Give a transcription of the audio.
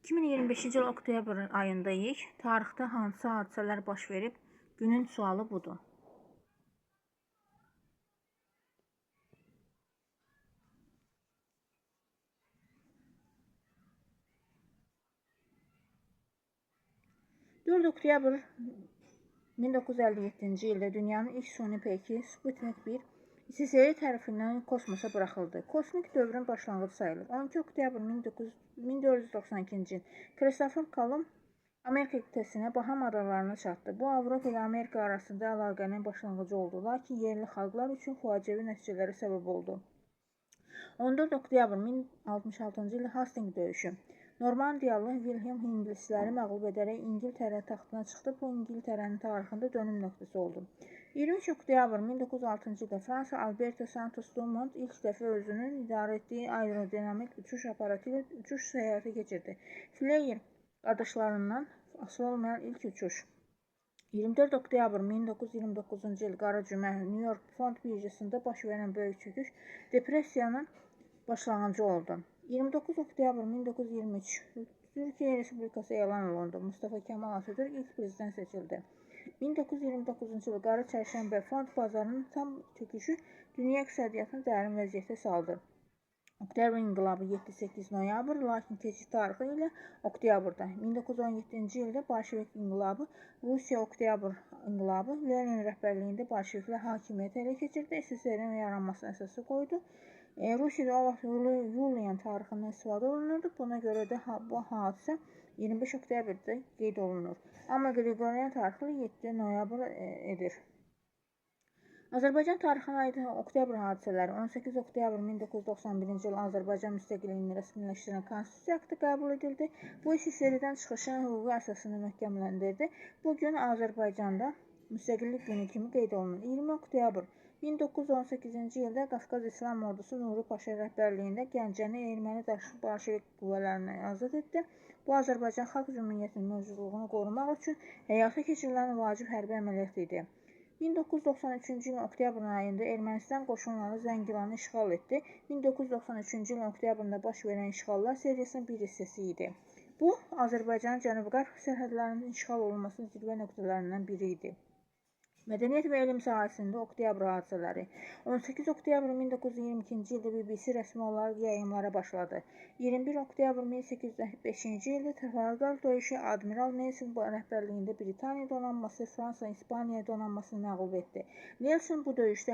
2025-ci il oktyabr ayındayıq. Tarixdə hansı hadisələr baş verib? Günün sualı budur. Dörd oktyabr 1957-ci ildə dünyanın ilk suni peyki Sputnik 1 İsrail tərəfindən kosmosa buraxıldı. Kosmik dövrün başlanğıcı sayılır. 12 oktyabr 1492-ci il Christopher Kolumb Amerika qitəsinə Baham adalarına çatdı. Bu, Avropa ilə Amerika arasında əlaqənin başlanğıcı oldu, lakin yerli xalqlar üçün faciəvi nəticələrə səbəb oldu. 14 oktyabr 1066-cı il Hastings döyüşü. Normandiyalı William ingilisləri məğlub edərək İngiltərə taxtına çıxdı. Bu, İngiltərənin tarixində dönüm nöqtəsi oldu. 23 oktyabr 1906-cı ildə Fransa Alberto Santos Dumont ilk dəfə özünün idarə etdiyi aerodinamik uçuş aparatı ilə uçuş səyahəti keçirdi. Flair qardaşlarından asılı olmayan ilk uçuş. 24 oktyabr 1929-cu il Qara Cümə New York fond birjasında baş verən böyük çöküş depressiyanın başlanğıcı oldu. 29 oktyabr 1923 Türkiyə Respublikası elan olundu. Mustafa Kemal Atatürk ilk prezident seçildi. 1929-cu il Qara Çərşənbə fond bazarının tam çöküşü dünya iqtisadiyyatını dərin vəziyyətə saldı. Oktyabr inqilabı 7-8 noyabr, lakin keçid tarixi ilə oktyabrda. 1917-ci ildə Bolşevik inqilabı, Rusiya oktyabr inqilabı Lenin rəhbərliyində Bolşeviklər hakimiyyəti ələ keçirdi, SSR-in yaranmasına əsası qoydu. Rusiyada o vaxt Yuliyan tarixindən istifadə olunurdu. Buna görə də bu hadisə 25 oktyabrda qeyd olunur. Amma Qriqoryan tarixi 7 noyabr edir. Azərbaycan tarixinə aid oktyabr hadisələri. 18 oktyabr 1991-ci il Azərbaycan müstəqilliyini rəsmiləşdirən Konstitusiya aktı qəbul edildi. Bu, SSR-dən çıxışın hüquqi əsasını möhkəmləndirdi. Bu gün Azərbaycanda müstəqillik günü kimi qeyd olunur. 20 oktyabr 1918-ci ildə Qafqaz İslam Ordusu Nuri Paşa rəhbərliyində Gəncəni erməni bolşevik qüvvələrindən azad etdi. Bu, Azərbaycan Xalq Cümhuriyyətinin mövcudluğunu qorumaq üçün həyata keçirilən vacib hərbi əməliyyat idi. 1993-cü ilin oktyabr ayında Ermənistan qoşunları Zəngilanı işğal etdi. 1993-cü ilin oktyabında baş verən işğallar seriyasının bir hissəsi idi. Bu, Azərbaycanın cənub-qərb sərhədlərinin işğal olunmasının zirvə nöqtələrindən biri idi. Mədəniyyət və elm sahəsində oktyabr hadisələri. 18 oktyabr 1922-ci ildə BBC rəsmi olaraq yayımlara başladı. 21 oktyabr 1805-ci ildə Trafalqar döyüşü Admiral Nelson rəhbərliyində Britaniya donanması Fransa-İspaniya donanmasını məğlub etdi. Nelson bu döyüşdə